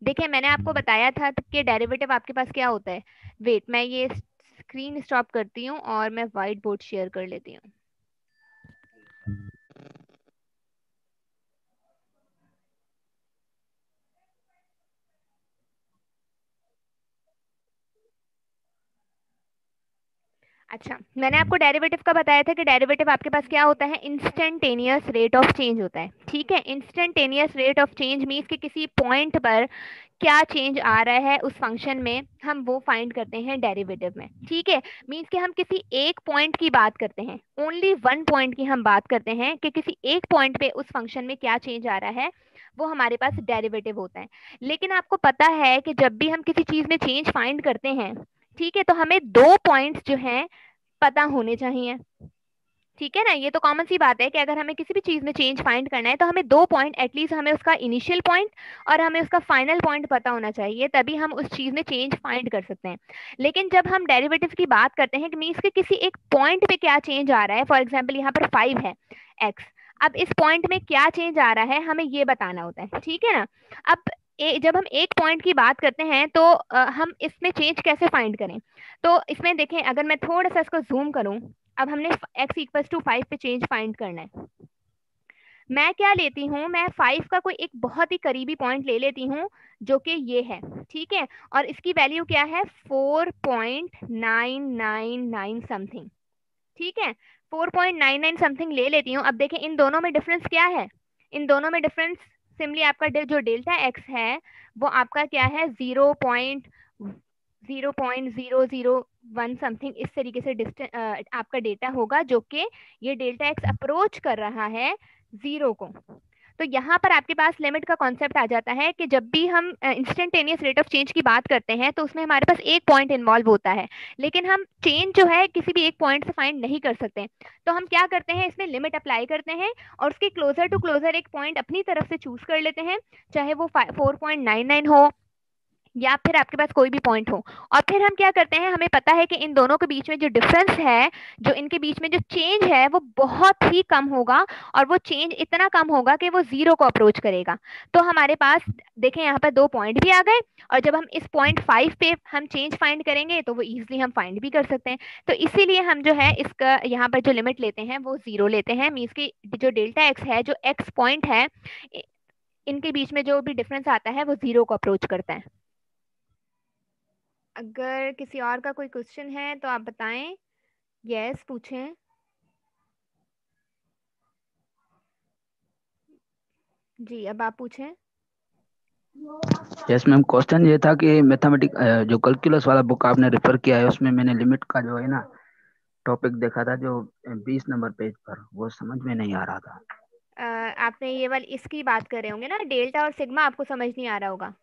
S1: देखिए, मैंने आपको बताया था कि डेरिवेटिव आपके पास क्या होता है। वेट, मैं ये स्क्रीन स्टॉप करती हूँ और मैं व्हाइट बोर्ड शेयर कर लेती हूँ। अच्छा, मैंने आपको डेरिवेटिव का बताया था कि डेरिवेटिव आपके पास क्या होता है, इंस्टेंटेनियस रेट ऑफ चेंज होता है। ठीक है, instantaneous rate of change means कि किसी पॉइंट पर क्या चेंज आ रहा है उस फंक्शन में, हम वो फाइंड करते हैं डेरिवेटिव में। ठीक है, मीन्स कि हम किसी एक पॉइंट की बात करते हैं, ओनली वन पॉइंट की हम बात करते हैं कि किसी एक पॉइंट पे उस फंक्शन में क्या चेंज आ रहा है, वो हमारे पास डेरिवेटिव होता है। लेकिन आपको पता है कि जब भी हम किसी चीज में चेंज फाइंड करते हैं, ठीक है, तो हमें दो पॉइंट्स जो हैं पता होने चाहिए। ठीक है ना, ये तो कॉमन सी बात है कि अगर हमें किसी भी चीज में चेंज फाइंड करना है तो हमें दो पॉइंट, एटलीस्ट हमें उसका इनिशियल पॉइंट और हमें उसका फाइनल पॉइंट पता होना चाहिए, तभी हम उस चीज में चेंज फाइंड कर सकते हैं। लेकिन जब हम डेरिवेटिव की बात करते हैं कि मीन्स के किसी एक पॉइंट पे क्या चेंज आ रहा है, फॉर एग्जाम्पल यहाँ पर 5 है एक्स, अब इस पॉइंट में क्या चेंज आ रहा है हमें ये बताना होता है। ठीक है ना। अब जब हम एक पॉइंट की बात करते हैं तो हम इसमें चेंज कैसे फाइंड करें, तो इसमें देखें, अगर मैं थोड़ा सा इसको जूम करूं, अब हमने x इक्वल्स टू 5 पे चेंज फाइंड करना है। मैं क्या लेती हूँ, मैं 5 का कोई एक बहुत ही करीबी पॉइंट ले लेती हूँ जो कि ये है। ठीक है, और इसकी वैल्यू क्या है, 4.999 समथिंग। ठीक है, 4.99 समथिंग ले लेती हूँ। अब देखें इन दोनों में डिफरेंस क्या है, इन दोनों में डिफरेंस सिंपली आपका जो डेल्टा एक्स है वो आपका क्या है, 0.0001 समथिंग, इस तरीके से डिस्टेंस आपका डेटा होगा जो कि ये डेल्टा एक्स अप्रोच कर रहा है जीरो को। तो यहाँ पर आपके पास लिमिट का कॉन्सेप्ट आ जाता है कि जब भी हम इंस्टेंटेनियस रेट ऑफ चेंज की बात करते हैं तो उसमें हमारे पास एक पॉइंट इन्वॉल्व होता है, लेकिन हम चेंज जो है किसी भी एक पॉइंट से फाइंड नहीं कर सकते। तो हम क्या करते हैं, इसमें लिमिट अप्लाई करते हैं और उसके क्लोजर टू क्लोजर एक पॉइंट अपनी तरफ से चूज कर लेते हैं, चाहे वो 4.99 हो या फिर आपके पास कोई भी पॉइंट हो। और फिर हम क्या करते हैं, हमें पता है कि इन दोनों के बीच में जो डिफरेंस है, जो इनके बीच में जो चेंज है वो बहुत ही कम होगा, और वो चेंज इतना कम होगा कि वो जीरो को अप्रोच करेगा। तो हमारे पास देखें यहाँ पर दो पॉइंट भी आ गए, और जब हम इस पॉइंट 5 पे हम चेंज फाइंड करेंगे तो वो इजिली हम फाइंड भी कर सकते हैं। तो इसीलिए हम जो है इसका यहाँ पर जो लिमिट लेते हैं वो जीरो लेते हैं। मीन्स की जो डेल्टा एक्स है, जो एक्स पॉइंट है, इनके बीच में जो भी डिफरेंस आता है वो जीरो को अप्रोच करता है। अगर किसी और का कोई क्वेश्चन है तो आप बताएं। यस, पूछें। जी, अब आप पूछें।
S2: यस मैम, क्वेश्चन ये था कि मैथमेटिक जो कैलकुलस वाला बुक आपने रेफर किया है उसमें मैंने लिमिट का जो है ना टॉपिक देखा था, जो 20 नंबर पेज पर, वो समझ में नहीं आ रहा था।
S1: आपने ये वाली इसकी बात कर रहे होंगे ना, डेल्टा और सिग्मा आपको समझ नहीं आ रहा होगा।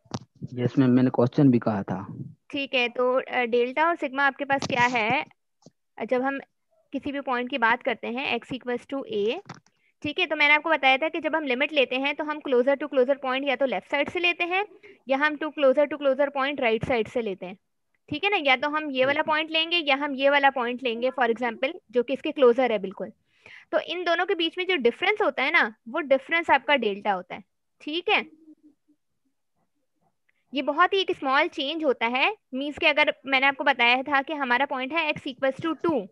S2: यस मैम, मैंने क्वेश्चन भी कहा था।
S1: ठीक है, तो डेल्टा और सिग्मा आपके पास क्या है, जब हम किसी भी पॉइंट की बात करते हैं x इक्वल्स टू ए, ठीक है, तो मैंने आपको बताया था कि जब हम लिमिट लेते हैं तो हम क्लोजर टू क्लोजर पॉइंट या तो लेफ्ट साइड से लेते हैं, या हम to closer point right side से लेते हैं। ठीक है ना, या तो हम ये
S2: यस
S1: वाला
S2: मैम।
S1: पॉइंट लेंगे या हम ये वाला पॉइंट लेंगे फॉर एग्जाम्पल, जो कि इसके क्लोजर है बिल्कुल। तो इन दोनों के बीच में जो डिफरेंस होता है ना, वो डिफरेंस आपका डेल्टा होता है। ठीक है, ये बहुत ही एक स्मॉल चेंज होता है। मीन्स के अगर मैंने आपको बताया था कि हमारा पॉइंट है x इक्वल्स टू 2,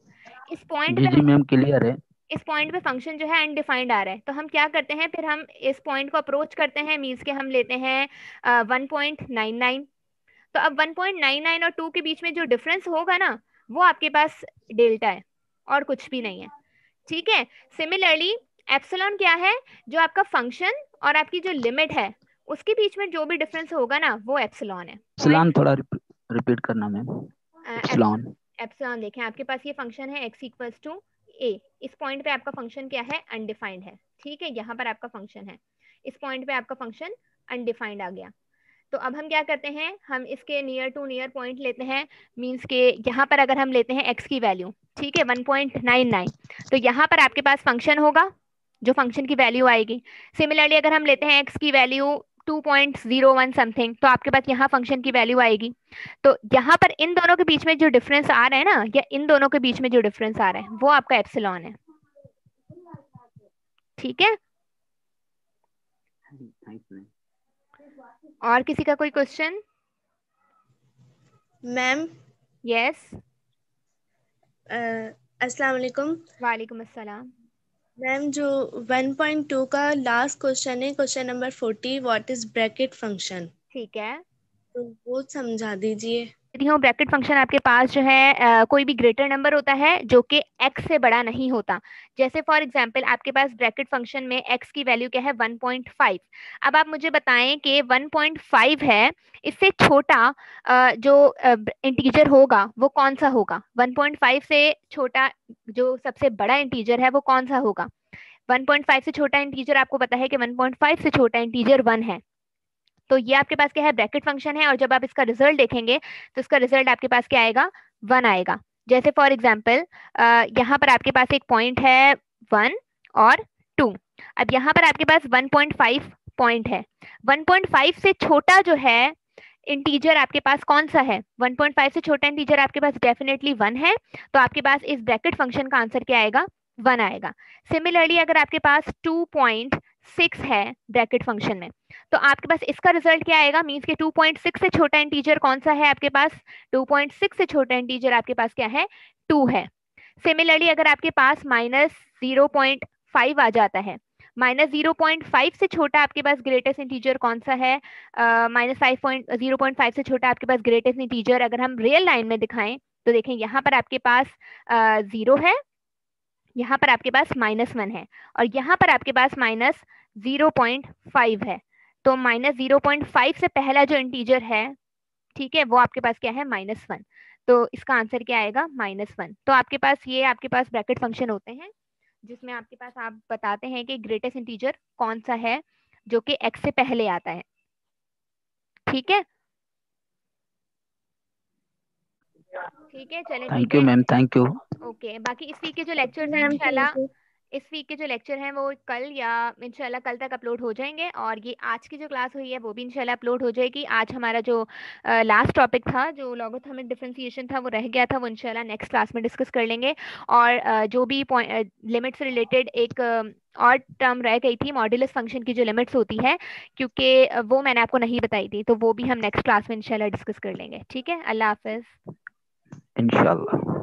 S1: इस पॉइंट
S2: जी
S1: पे
S2: जी मैम, क्लियर है।
S1: इस पॉइंट पे फंक्शन जो है अनडिफाइंड आ रहा है, तो हम क्या करते हैं, फिर हम इस पॉइंट को अप्रोच करते हैं। मीन्स के हम लेते हैं 1.99। तो अब 1.99 और 2 के बीच में जो डिफरेंस होगा ना, वो आपके पास डेल्टा है, और कुछ भी नहीं है। ठीक है, सिमिलरली एप्सिलॉन क्या है, जो आपका फंक्शन और आपकी जो लिमिट है उसके बीच में जो भी डिफरेंस होगा ना, वो एप्सिलॉन है।
S2: इप्सिलॉन थोड़ा रिपीट करना मैम।
S1: Point
S2: epsilon.
S1: एप्सिलॉन देखें, आपके पास ये फंक्शन है x इक्वल्स टू ए, इस पॉइंट पे आपका फंक्शन क्या है, अनडिफाइंड है। ठीक है, यहाँ पर आपका फंक्शन है, इस पॉइंट पे आपका फंक्शन अनडिफाइंड आ गया। तो अब हम क्या करते हैं, हम इसके नियर टू नियर पॉइंट लेते हैं। मींस के यहाँ पर अगर हम लेते हैं x की वैल्यू, ठीक है 1.99, तो यहाँ पर आपके पास फंक्शन होगा, जो फंक्शन की वैल्यू आएगी। सिमिलरली अगर हम लेते हैं x की वैल्यू 2.01 समथिंग, तो आपके पास यहाँ फंक्शन की वैल्यू आएगी। तो यहाँ पर इन दोनों के बीच में जो डिफरेंस आ रहा है ना, या इन दोनों के बीच में जो डिफरेंस आ रहा है वो आपका एप्सिलॉन है। ठीक है,
S2: थैंक्स मैम।
S1: और किसी का कोई क्वेश्चन?
S3: Ma'am,
S1: yes.
S3: अस्सलाम वालेकुम।
S1: वालेकुम अस्सलाम।
S3: मैम, जो 1.2 का लास्ट क्वेश्चन है, question number 40, what is bracket function,
S1: ठीक है,
S3: तो वो समझा दीजिए।
S1: यदि हो ब्रैकेट फंक्शन आपके पास जो है कोई भी ग्रेटर नंबर होता है जो कि x से बड़ा नहीं होता। जैसे फॉर एग्जांपल आपके पास ब्रैकेट फंक्शन में x की वैल्यू क्या है 1.5। अब आप मुझे बताएं कि 1.5 है, इससे छोटा जो इंटीजर होगा वो कौन सा होगा? 1.5 से छोटा जो सबसे बड़ा इंटीजर है वो कौन सा होगा? 1.5 से छोटा इंटीजर आपको पता है कि 1.5 से छोटा इंटीजर 1 है। तो ये आपके पास क्या है, ब्रैकेट फंक्शन है। और जब आप इसका रिजल्ट देखेंगे तो इसका रिजल्ट आपके पास क्या आएगा, 1 आएगा। जैसे फॉर एग्जाम्पल यहाँ पर आपके पास एक पॉइंट है 1 और 2। अब यहाँ पर आपके पास 1.5 पॉइंट है। 1.5 से छोटा जो है इंटीजर आपके पास कौन सा है? 1.5 से छोटा इंटीजर आपके पास डेफिनेटली 1 है। तो आपके पास इस ब्रैकेट फंक्शन का आंसर क्या आएगा, 1 आएगा। सिमिलरली अगर आपके पास 2.6 है ब्रैकेट फंक्शन में, तो आपके पास इसका रिजल्ट क्या आएगा? मींस के 2.6 से छोटा इंटीजर कौन सा है आपके पास? 2.6 से छोटा इंटीजर आपके पास क्या है, 2 है। सिमिलरली अगर आपके पास -0.5 आ जाता है, -0.5 से छोटा आपके पास ग्रेटेस्ट इंटीजर कौन सा है? -0.5 से छोटा आपके पास ग्रेटेस्ट इंटीजर अगर हम रियल लाइन में दिखाएं तो देखें यहाँ पर आपके पास 0 है, यहाँ पर आपके पास -1 है, और यहाँ पर आपके पास -0.5 है। तो -0.5 से पहला जो इंटीजर है, ठीक है, वो आपके पास क्या है, -1। तो इसका आंसर क्या आएगा, -1। तो आपके पास ये आपके पास ब्रैकेट फंक्शन होते हैं जिसमें आपके पास आप बताते हैं कि ग्रेटेस्ट इंटीजर कौन सा है जो कि x से पहले आता है। ठीक है, ठीक है, चलें, ठीक
S2: थैंक यू
S1: है।
S2: Ma'am, thank you.
S1: ओके, बाकी इस वीक के जो लेक्चर्स हैं
S3: मैम, थैंक
S1: इंशाल्लाह
S3: यू।
S1: इस वीक के जो लेक्चर हैं वो कल या इंशाल्लाह कल तक अपलोड हो जाएंगे, और ये आज की जो क्लास हुई है वो भी इंशाल्लाह अपलोड हो जाएगी। आज हमारा जो लास्ट टॉपिक था, जो लॉगरिथमिक डिफरेंशिएशन था, वो रह गया था, वो इंशाल्लाह नेक्स्ट क्लास में डिस्कस कर लेंगे। और जो भी लिमिट से रिलेटेड एक और टर्म रह गई थी, मॉड्यूलस फंक्शन की जो लिमिट्स होती है, क्योंकि वो मैंने आपको नहीं बताई थी, तो वो भी हम नेक्स्ट क्लास में इंशाल्लाह डिस्कस कर लेंगे। ठीक है, अल्लाह हाफिज।
S2: इंशाल्लाह।